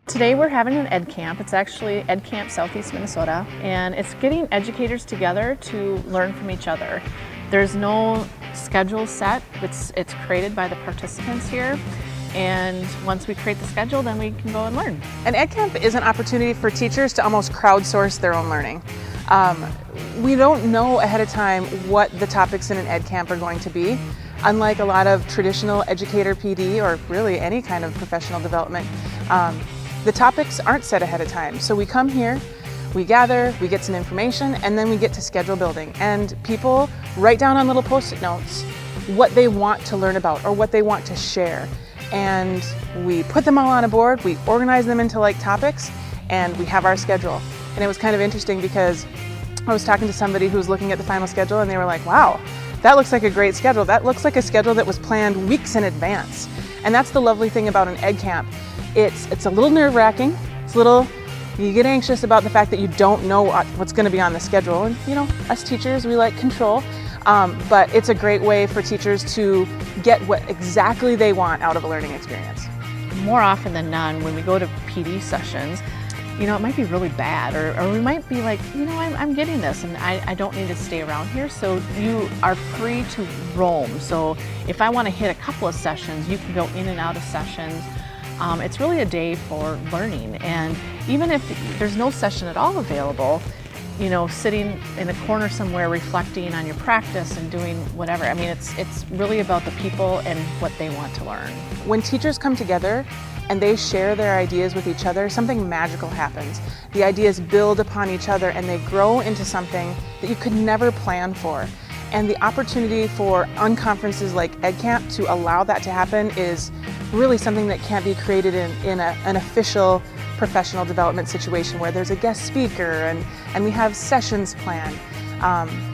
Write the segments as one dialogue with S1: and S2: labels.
S1: Today we're having an EdCamp. It's actually EdCamp SE Minnesota, and it's getting educators together to learn from each other. There's no schedule set. It's created by the participants here, and once we create the schedule, then we can go and learn.
S2: An EdCamp is an opportunity for teachers to almost crowdsource their own learning. We don't know ahead of time what the topics in an EdCamp are going to be. Unlike a lot of traditional educator PD or really any kind of professional development, the topics aren't set ahead of time. So we come here, we gather, we get some information, and then we get to schedule building. And people write down on little Post-it notes what they want to learn about or what they want to share. And we put them all on a board, we organize them into like topics, and we have our schedule. And it was kind of interesting because I was talking to somebody who was looking at the final schedule and they were like, wow, that looks like a great schedule. That looks like a schedule that was planned weeks in advance. And that's the lovely thing about an EdCamp. It's a little nerve-wracking. You get anxious about the fact that you don't know what's going to be on the schedule. And you know, us teachers, we like control. But it's a great way for teachers to get what exactly they want out of a learning experience.
S1: More often than not, when we go to PD sessions, you know, it might be really bad, or we might be like, you know, I'm getting this and I don't need to stay around here. So you are free to roam. So if I want to hit a couple of sessions, you can go in and out of sessions. It's really a day for learning. And even if there's no session at all available, you know, sitting in a corner somewhere reflecting on your practice and doing whatever. I mean, it's really about the people and what they want to learn.
S2: When teachers come together and they share their ideas with each other, something magical happens. The ideas build upon each other and they grow into something that you could never plan for. And the opportunity for unconferences like EdCamp to allow that to happen is really something that can't be created in an official professional development situation where there's a guest speaker and we have sessions planned.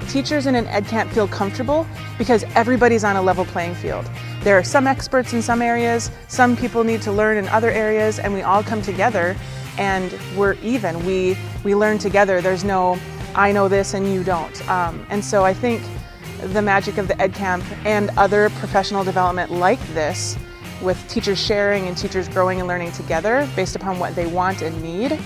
S2: Teachers in an EdCamp feel comfortable because everybody's on a level playing field. There are some experts in some areas, some people need to learn in other areas, and we all come together and we're even. We learn together. There's no, I know this and you don't. And so I think the magic of the EdCamp and other professional development like this, with teachers sharing and teachers growing and learning together based upon what they want and need,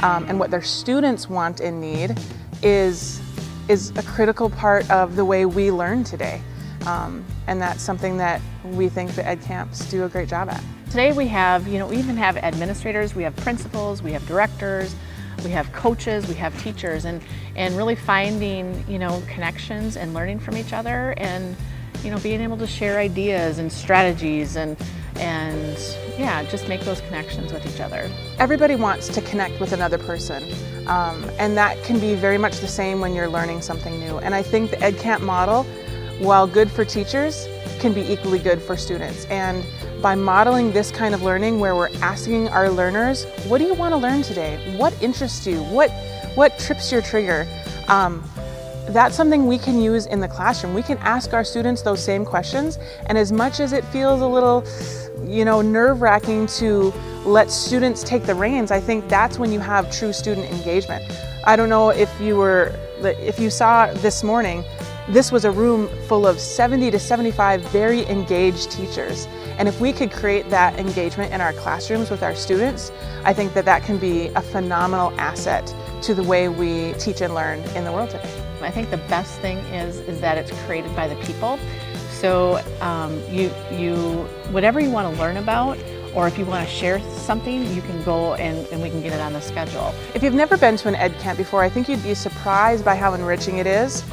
S2: and what their students want and need, is a critical part of the way we learn today. And that's something that we think the EdCamps do a great job at.
S1: Today we have, you know, we even have administrators, we have principals, we have directors, we have coaches, we have teachers, and really finding, you know, connections and learning from each other, and, you know, being able to share ideas and strategies and yeah, just make those connections with each other.
S2: Everybody wants to connect with another person, and that can be very much the same when you're learning something new. And I think the EdCamp model, while good for teachers, can be equally good for students. And by modeling this kind of learning where we're asking our learners, what do you want to learn today? What interests you? What trips your trigger? That's something we can use in the classroom. We can ask our students those same questions, and as much as it feels a little, you know, nerve-wracking to let students take the reins, I think that's when you have true student engagement. I don't know if you saw this morning, this was a room full of 70 to 75 very engaged teachers. And if we could create that engagement in our classrooms with our students, I think that can be a phenomenal asset to the way we teach and learn in the world today.
S1: I think the best thing is that it's created by the people. So whatever you want to learn about, or if you want to share something, you can go and we can get it on the schedule.
S2: If you've never been to an EdCamp before, I think you'd be surprised by how enriching it is.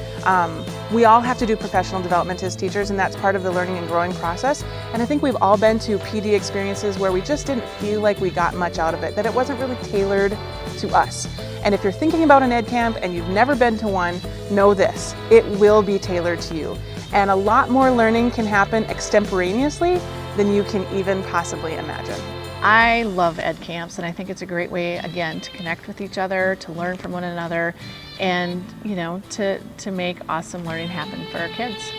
S2: We all have to do professional development as teachers, and that's part of the learning and growing process. And I think we've all been to PD experiences where we just didn't feel like we got much out of it, that it wasn't really tailored to us. And if you're thinking about an EdCamp and you've never been to one, know this, it will be tailored to you. And a lot more learning can happen extemporaneously than you can even possibly imagine.
S1: I love EdCamps, and I think it's a great way, again, to connect with each other, to learn from one another, and, you know, to make awesome learning happen for our kids.